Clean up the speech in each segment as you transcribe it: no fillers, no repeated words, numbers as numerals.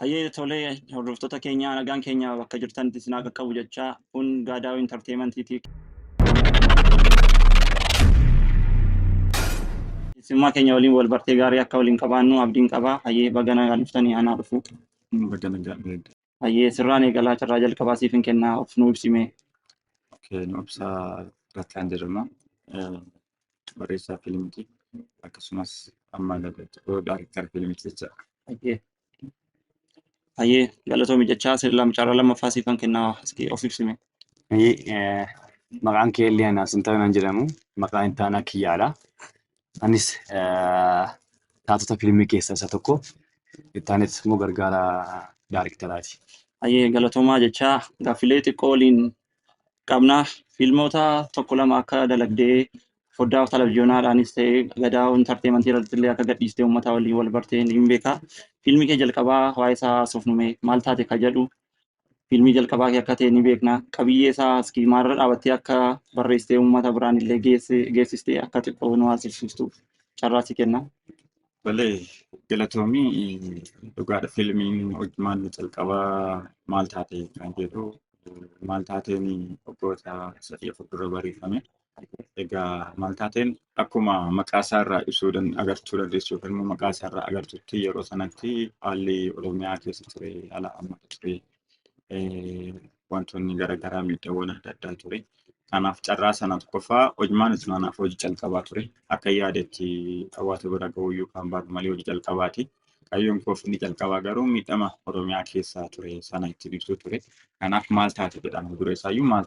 Hayyee tolee hordoftoota keenyaa nagaan keenya bakka jirtanitti isin haa qaqqabu jechaa kun Gaadaa'oo Intarteemantiiti. Keessummaa keenya waliin wal bartee gaarii akka waliin qabaannu abdiin qabaa. Hayyee baga nagaan dhuftanii anaa dhufu. Baga nagaan. Hayyee sirraan eegalaa carraa jalqabaa siif hin kennaa of nuu ibsime. Nu ibsaa Rattaan jedhama. Barreessaa fiilmiiti. Akkasumas amma daayirektara fiilmiiti jechaadha. Hayyee galatoomii jechaa carraa lammaffaa siif kan kennaa of ibsime. Maqaan kee Eliyaanaa Sintaanaan jedhamu. Maqaan Intaanaa Kiyyaadha. Anis taatota fiilmii keessaa isa tokko. Ittaanis immoo gargaaraa daayirektaraati. Hayyee galatoomaa jechaa gaaffilee xiqqoo waliin qabnaa fiilmoota tokko lama akka dalagdee foddaa televizyiinaadhaanis ta'ee Gaadaa'oo Intarteemantii irratti illee akka gadhiistee uummataa waliin wal bartee hin beekaa. Fiilmii kee jalqabaa waa'ee isaa haasofnume maal taate ka jedhu fiilmii jalqabaa kee akka ta'e ni beekna. Qabiyyee isaa askii maalirra dhaabattee akka barreessitee uummata biraan illee geessistee akka xiqqoo nu haasofsiistuuf carraa si kenna. Balee galatoomii dhugaadha fiilmiin hojjemaan jalqabaa maal taate kan jedhu maal taateen waggoota 3 dura barreeffame. Egaa maal taateen akkuma maqaa isaarraa ibsuu agartuu dandeessu yookaan immoo maqaa isaarraa agartutti yeroo sanatti haalli Oromiyaa keessa ture haala ammaa ture wantoonni garaagaraa miidhaawwan adda addaa ture. Kanaaf carraa sana tokkoffaa hojjemaan naanaaf hojii jalqabaa ture. Akka yaadetti hawaasa bira gahuu yookaan baatu malee hojii jalqabaati. Qayyoon koofni jalqabaa garuu miidhama Oromiyaa keessaa ture sana ittiin ibsuu ture. Kanaaf maal taate jedhama dura isaayyuu maal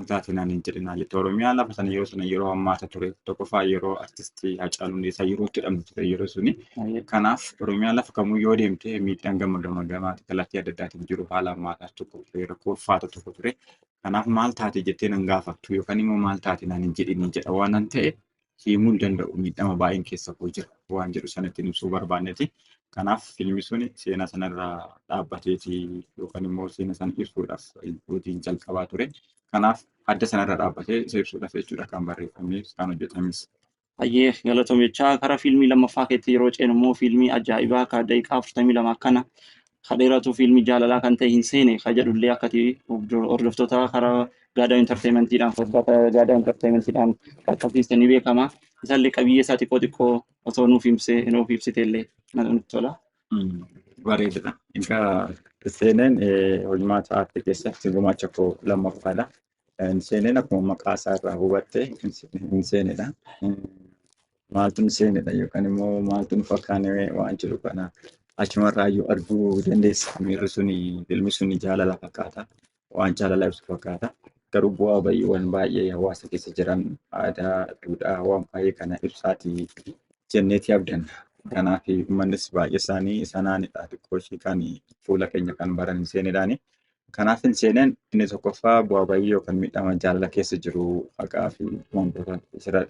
taate naan hin jedhinaa jette Oromiyaa lafa sana yeroo hammaata ture tokkoffaa yeroo artistii Hacaaluu Hundeessaa yeroo itti hidhamtu ture yeroo suni. Kanaaf Oromiyaa lafa kamuu yoo deemte miidhaan gamaatti kallattii adda addaatiin jiru haala hammaataa tokko ture rakkoo ulfaata tokko ture. Kanaaf maal taate jettee nan gaafattu yookaan immoo maal taate naan hin jedhinii jedha waan ta'e himuu hin danda'u miidhama baay'een keessa koo jira waan jedhu sanatti ibsuu barbaanneeti. Kanaaf fiilmi suni seenaa sanarraa dhaabbateeti yookaan immoo seenaa sana ibsuudhaaf hojiin jalqabaa ture. Kanaaf adda sanarra dhaabbatee isa ibsuudhaaf jechuudha kan barreeffamee kan hojjetames. Hayyee galatoomii jechaa karaa fiilmii lammaffaa keetti yeroo ceenu immoo fiilmii ajaa'ibaa akka daqiiqaa 42 akkana kadheeratu fiilmii jaalalaa kan ta'e hin seene ka jedhullee akkati hordoftoota karaa Gaadaa'oo Intarteementiidhaan foddaa Gaadaa'oo Intarteementiidhaan qaqqabsiiste ni beekama. Isallee qabiyyee isaa xiqqoo osoo nuuf ibsiteellee nutti tola. Bareedadha. Egaa seenaan hojjemaa aartii keessatti gumaacha koo lammaffaadha. Seenaan akkuma maqaa isaa irraa hubatte hin seenedha. Maaltu seenedha yookaan immoo maaltu fakkaanee waan jiru kana achumarraa iyyuu arguu dandeessa. Miirri suni filmi suni jaalala fakkaata. Waan jaalala ibsu fakkaata. Garuu bu'aa baay'eewwan baay'ee hawaasa keessa jiran aadaa, duudhaa waan baay'ee kana ibsaati jenneeti abdanna. Kanaaf uummannis baay'ee isaanii sanaanidha xiqqoo ishee kan fuula keenya kan baran hin seenedhaani. Kanaaf hin seeneen inni tokkoffaa bu'aa baay'ee yookaan miidhama jaalala keessa jiru haqaa fi wantoota isirra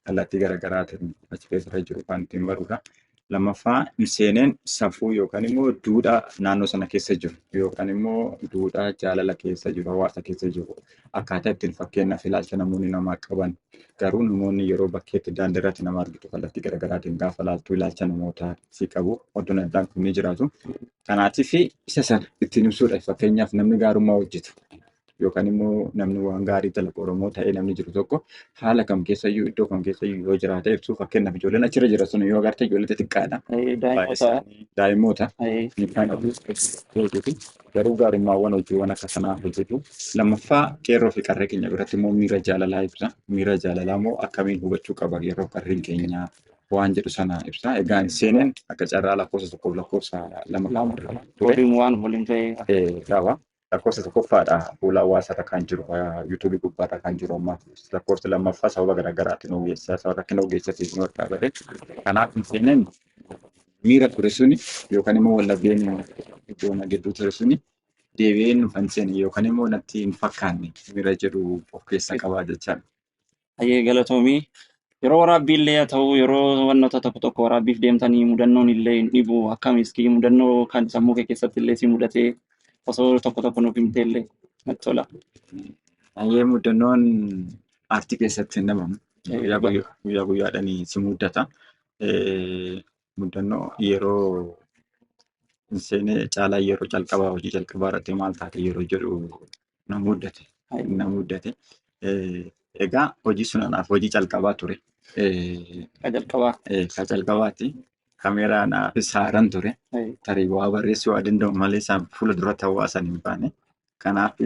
kallattii garaagaraatiin achi keessa jiru kan ittiin barudha. Lammaffaa hin seeneen safuu yookaan immoo duudhaa naannoo sana keessa jiru yookaan immoo duudhaa jaalala keessa jiru hawaasa keessa jiru akkaataa ittiin fakkeenyaaf ilaalcha namoonni namaa qaban garuu namoonni yeroo bakkeetti daandii irratti nama argitu kallattii garaagaraatiin gaafa laaltu ilaalcha namootaa si qabu oddoo addaan kun ni jiraatu. Kanaatiif isa sana ittiin ibsuudhaaf fakkeenyaaf namni gaarummaa hojjetu yookaan immoo namni waan gaarii dalagu Oromoo ta'ee namni jiru tokko haala kam keessayyuu iddoo kam keessayyuu yoo jiraate ibsuu fakkeenyaaf ijoolleen achirra jira sun yoo agarte ijoollee xixiqqaadha. Daa'immoota. Garuu gaarummaawwan hojiiwwan akka sanaa hojjetu. Lammaffaa qeerroo fi qarree keenya biratti immoo miira jaalalaa ibsa. Miira jaalalaa immoo akkamiin hubachuu qaba yeroo qarreen keenya waan jedhu sana ibsa. Egaa seenaan akka carraa lakkoofsa tokkoof lakkoofsa lama waliin ta'ee. Lakkoofsa tokkoffaadha fuula hawaasaarra kan jiru yuutuubii gubbaarra kan jiru ammaa lakkoofsa lammaffaa sababa garaagaraatiin ogeessaa sababa rakkina ogeessaatiif nu dhaabate. Kanaaf seenaan miira ture suni yookaan immoo wallabdeen iddoo gidduu ture suni deebi'ee nuuf hin seene yookaan immoo natti hin fakkaanne miira jedhu of keessaa qabaa jechaan. Hayyee galatoomii yeroo waraabbii illee haa ta'u yeroo wantoota tokko waraabbiif deemtanii mudannoon illee hin dhibu akkamis mudannoo kan sammuu kee keessatti illee si mudatee osoo tokko nuuf himtee illee natti tola. Hayyee mudannoon aartii keessatti hin dhabamu. Guyyaa guyyaadhaan si mudata. Mudannoo yeroo seenee caalaa yeroo calqabaa hojii jalqabaa irratti maal taate yeroo jedhu na muddate. Na muddate. Egaa hojii sun anaaf hojii calqabaa ture. Ka calqabaati. Kaameeraa naafis haaran ture. Tarii waa barreessuu waa danda'u malee isaan fuula duratti hawaasan hin baane. Kanaaf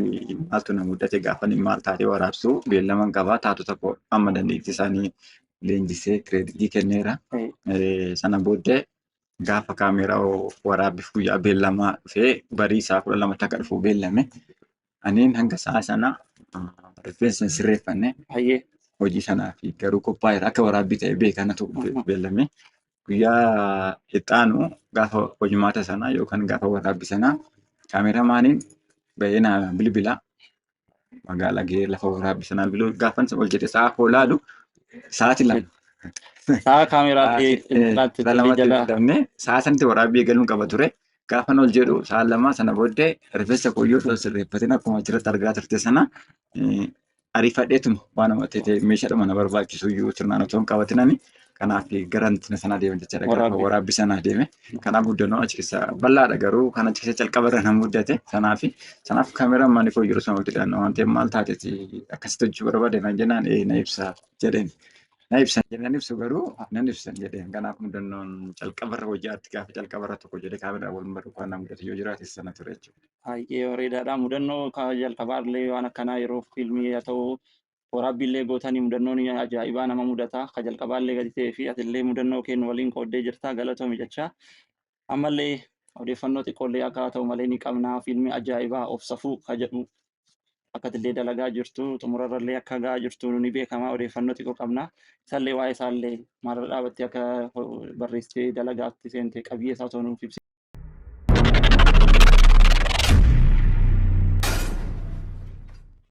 maaltu na muddate gaafa maal taatee waraabsuu beellaman qabaa taatu tokko amma dandeettii isaanii leenjisee kireeditii kenneera. Sana booddee gaafa kaameeraa waraabbiif guyyaa beellamaa dhufee barii isaa 12 akka dhufu beellame. Aniin hanga sa'a sana rifeensa hin sirreeffanne hojii sanaa fi garuu qophaa'eera akka waraabbii ta'e beekanatu beellame. Guyyaa ittaanu gaafa hojimaata sanaa yookaan gaafa waraabbii sanaa kaameraamaaniin bahee na bilbila. Magaalaa gahee lafa waraabbii sanaa bilbilu gaafan ol jedhe sa'a koo laalu sa'aatii lama. Sa'a kaameeraatti sa'a sanatti waraabbii eegaluun qaba ture. Gaafan ol jedhu sa'a lama sana booddee rifeensa kooyyoo sirreeffatiin akkuma achirratti argaa turte sana ariifadheetuma waan ta'e meeshaadhuma na barbaachisu iyyuu sirnaan otoo hin qabatinani. Kanaaf garanti sana deeme jechaadha. Gaafa waraabbii sanaa deeme. Kanaaf guddannoo achi keessa bal'aadha garuu kan achi keessa calqabarra na muddate. Sanaaf kaameraan maanii koo yeroo sana walitti dhiyaanna waan ta'eef maal taateeti akkasitti hojii barbaade naan jennaan na ibsa jedheen. Na ibsan jedhan ibsu garuu nan ibsan jedheen. Kanaaf muddannoon calqabarra hojiitti gaafa calqabarra tokko jedhee kaameraa wal baruu kan na muddate yoo jiraate sana ture jechuudha. Baay'ee bareedaadha. Mudannoo jalqabaallee waan akkanaa yeroo fiilmii haa ta'u waraabbiillee gootanii mudannoon ajaa'ibaa nama mudata. Ka jalqabaallee gadi ta'ee fi atillee mudannoo kennu waliin qooddee jirta galatoomi jecha. Ammallee odeeffannoo xiqqoollee akka ta'u malee ni qabna fiilmii ajaa'ibaa of safuu ka jedhu akkatillee dalagaa jirtu xumurarrallee akka gahaa jirtu ni beekama odeeffannoo xiqqoo qabna. Isallee waa'ee isaallee maal dhaabattee akka barreessitee dalagaatti seente qabiyyee isaa ta'uu nuuf ibsi.